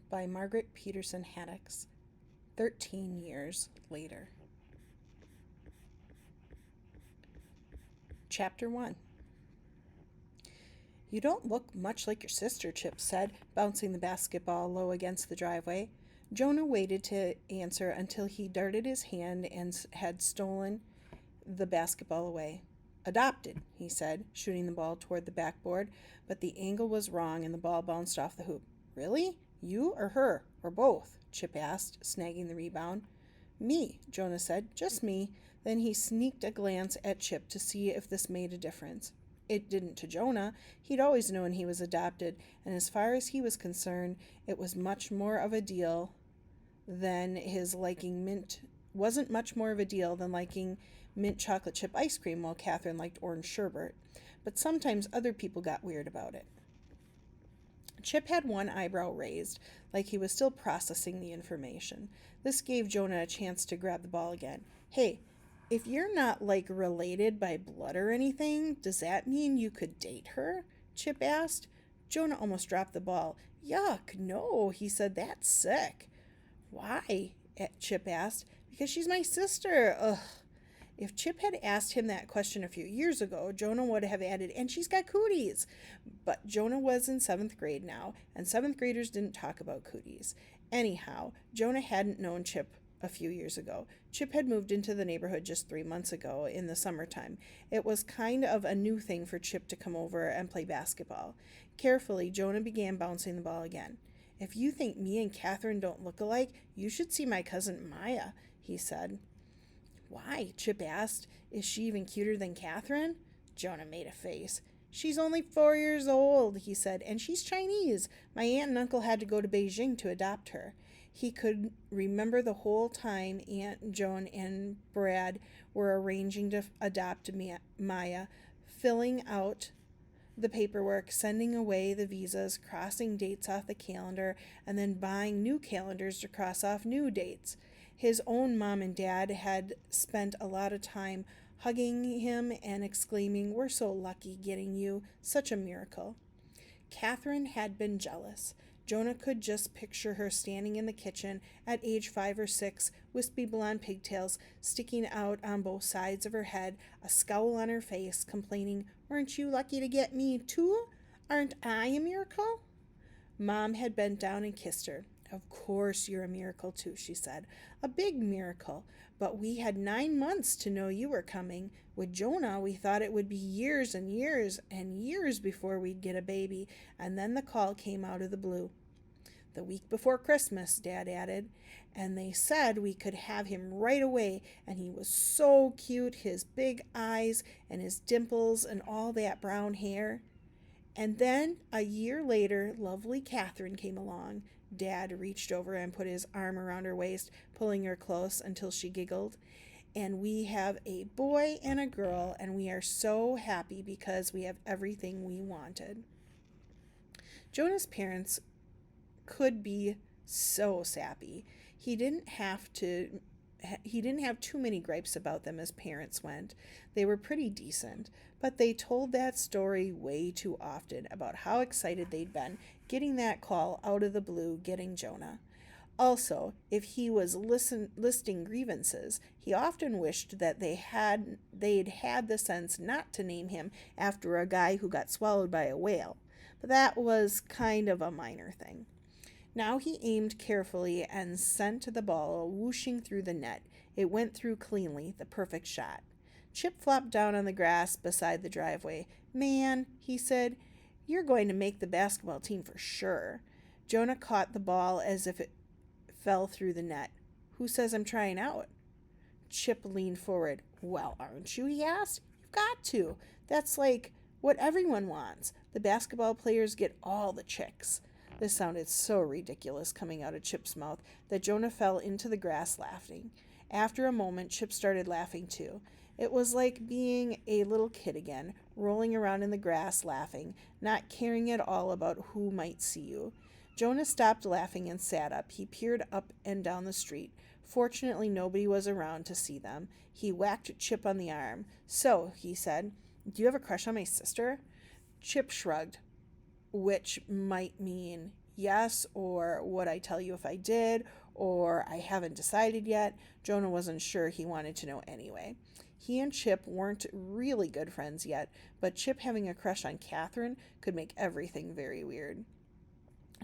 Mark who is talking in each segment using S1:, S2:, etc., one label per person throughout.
S1: by Margaret Peterson Haddix, 13 years later. Chapter 1. You don't look much like your sister, Chip said, bouncing the basketball low against the driveway. Jonah waited to answer until he darted his hand and had stolen the basketball away. Adopted, he said, shooting the ball toward the backboard, but the angle was wrong and the ball bounced off the hoop. Really? You or her? Or both? Chip asked, snagging the rebound. Me, Jonah said, just me. Then he sneaked a glance at Chip to see if this made a difference. It didn't to Jonah. He'd always known he was adopted, and as far as he was concerned, it was much more of a deal than his liking mint wasn't much more of a deal than liking mint chocolate chip ice cream while Catherine liked orange sherbet. But sometimes other people got weird about it. Chip had one eyebrow raised, like he was still processing the information. This gave Jonah a chance to grab the ball again. Hey, if you're not like related by blood or anything, does that mean you could date her? Chip asked. Jonah almost dropped the ball. Yuck, no, he said, that's sick. Why? Chip asked. Because she's my sister. Ugh. If Chip had asked him that question a few years ago, Jonah would have added, and she's got cooties. But Jonah was in 7th grade now, and 7th graders didn't talk about cooties. Anyhow, Jonah hadn't known Chip a few years ago. Chip had moved into the neighborhood just 3 months ago in the summertime. It was kind of a new thing for Chip to come over and play basketball. Carefully, Jonah began bouncing the ball again. If you think me and Catherine don't look alike, you should see my cousin Maya, he said. Why? Chip asked. Is she even cuter than Catherine? Jonah made a face. She's only 4 years old, he said, and she's Chinese. My aunt and uncle had to go to Beijing to adopt her. He could remember the whole time Aunt Joan and Brad were arranging to adopt Maya, filling out the paperwork, sending away the visas, crossing dates off the calendar, and then buying new calendars to cross off new dates. His own mom and dad had spent a lot of time hugging him and exclaiming, "We're so lucky getting you, such a miracle." Catherine had been jealous. Jonah could just picture her standing in the kitchen at age 5 or 6, wispy blonde pigtails sticking out on both sides of her head, a scowl on her face, complaining, "Weren't you lucky to get me too? Aren't I a miracle?" Mom had bent down and kissed her. "Of course you're a miracle too," she said. "A big miracle. But we had 9 months to know you were coming. With Jonah, we thought it would be years and years and years before we'd get a baby, and then the call came out of the blue. The week before Christmas," Dad added, "and they said we could have him right away, and he was so cute, his big eyes and his dimples and all that brown hair." And then, a year later, lovely Catherine came along. Dad reached over and put his arm around her waist, pulling her close until she giggled. "And we have a boy and a girl, and we are so happy because we have everything we wanted." Jonah's parents could be so sappy. He didn't have too many gripes about them as parents went. They were pretty decent, but they told that story way too often about how excited they'd been getting that call out of the blue, getting Jonah. Also, if he was listing grievances, he often wished that they'd had the sense not to name him after a guy who got swallowed by a whale. But that was kind of a minor thing. Now he aimed carefully and sent the ball whooshing through the net. It went through cleanly, the perfect shot. Chip flopped down on the grass beside the driveway. "Man," he said, "you're going to make the basketball team for sure." Jonah caught the ball as if it fell through the net. "Who says I'm trying out?" Chip leaned forward. "Well, aren't you?" he asked. "You've got to. That's like what everyone wants. The basketball players get all the chicks." This sounded so ridiculous coming out of Chip's mouth that Jonah fell into the grass laughing. After a moment, Chip started laughing too. It was like being a little kid again, rolling around in the grass laughing, not caring at all about who might see you. Jonah stopped laughing and sat up. He peered up and down the street. Fortunately, nobody was around to see them. He whacked Chip on the arm. "So," he said, "do you have a crush on my sister?" Chip shrugged, which might mean yes, or would I tell you if I did, or I haven't decided yet. Jonah wasn't sure he wanted to know anyway. He and Chip weren't really good friends yet, but Chip having a crush on Catherine could make everything very weird.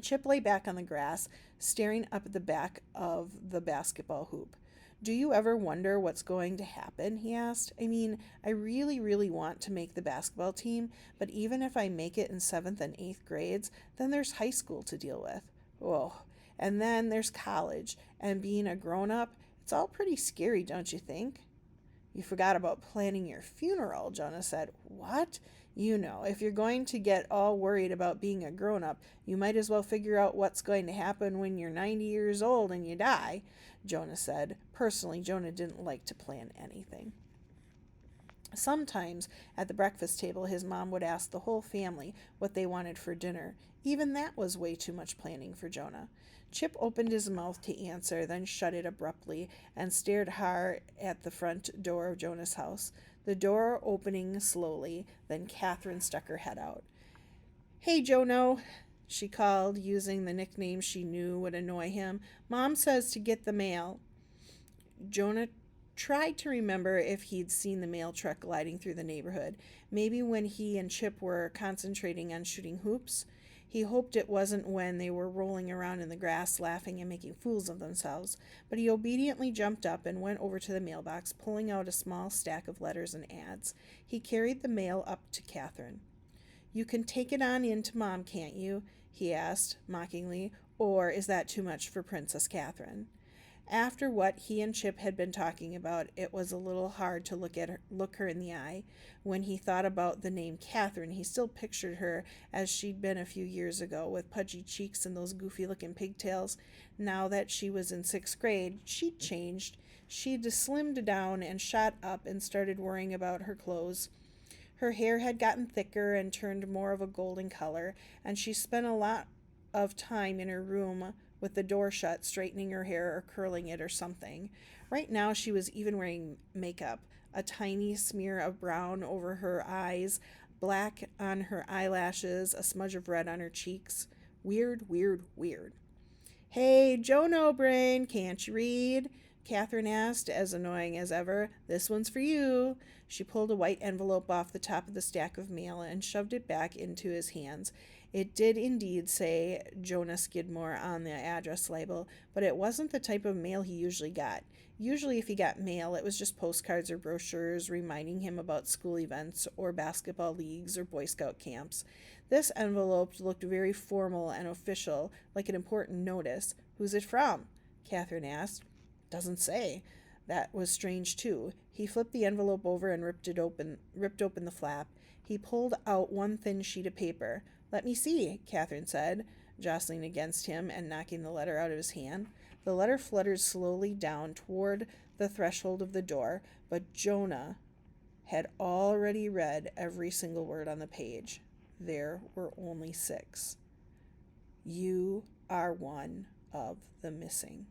S1: Chip lay back on the grass, staring up at the back of the basketball hoop. Do you ever wonder what's going to happen? He asked. I mean, I really, really want to make the basketball team, but even if I make it in 7th and 8th grades, then there's high school to deal with. Oh, and then there's college, and being a grown up, it's all pretty scary, don't you think? You forgot about planning your funeral, Jonah said. What? You know, if you're going to get all worried about being a grown up, you might as well figure out what's going to happen when you're 90 years old and you die, Jonah said. Personally, Jonah didn't like to plan anything. Sometimes at the breakfast table, his mom would ask the whole family what they wanted for dinner. Even that was way too much planning for Jonah. Chip opened his mouth to answer, then shut it abruptly and stared hard at the front door of Jonah's house. The door opening slowly, then Catherine stuck her head out. Hey, Jono, she called, using the nickname she knew would annoy him. Mom says to get the mail. Jonah tried to remember if he'd seen the mail truck gliding through the neighborhood, maybe when he and Chip were concentrating on shooting hoops. He hoped it wasn't when they were rolling around in the grass laughing and making fools of themselves, but he obediently jumped up and went over to the mailbox, pulling out a small stack of letters and ads. He carried the mail up to Catherine. You can take it on in to Mom, can't you? He asked, mockingly, or is that too much for Princess Catherine? After what he and Chip had been talking about, it was a little hard to look her in the eye. When he thought about the name Catherine, he still pictured her as she'd been a few years ago, with pudgy cheeks and those goofy-looking pigtails. Now that she was in 6th grade, she'd changed. She'd slimmed down and shot up and started worrying about her clothes. Her hair had gotten thicker and turned more of a golden color, and she spent a lot of time in her room with the door shut, straightening her hair or curling it or something. Right now, she was even wearing makeup, a tiny smear of brown over her eyes, black on her eyelashes, a smudge of red on her cheeks. Weird, weird, weird. Hey, Jono Brain, can't you read? Catherine asked, as annoying as ever. This one's for you. She pulled a white envelope off the top of the stack of mail and shoved it back into his hands. It did indeed say Jonah Skidmore on the address label, but it wasn't the type of mail he usually got. Usually, if he got mail, it was just postcards or brochures reminding him about school events or basketball leagues or Boy Scout camps. This envelope looked very formal and official, like an important notice. Who's it from? Catherine asked. Doesn't say. That was strange, too. He flipped the envelope over and ripped open the flap. He pulled out one thin sheet of paper. Let me see, Catherine said, jostling against him and knocking the letter out of his hand. The letter fluttered slowly down toward the threshold of the door, but Jonah had already read every single word on the page. There were only 6. You are one of the missing.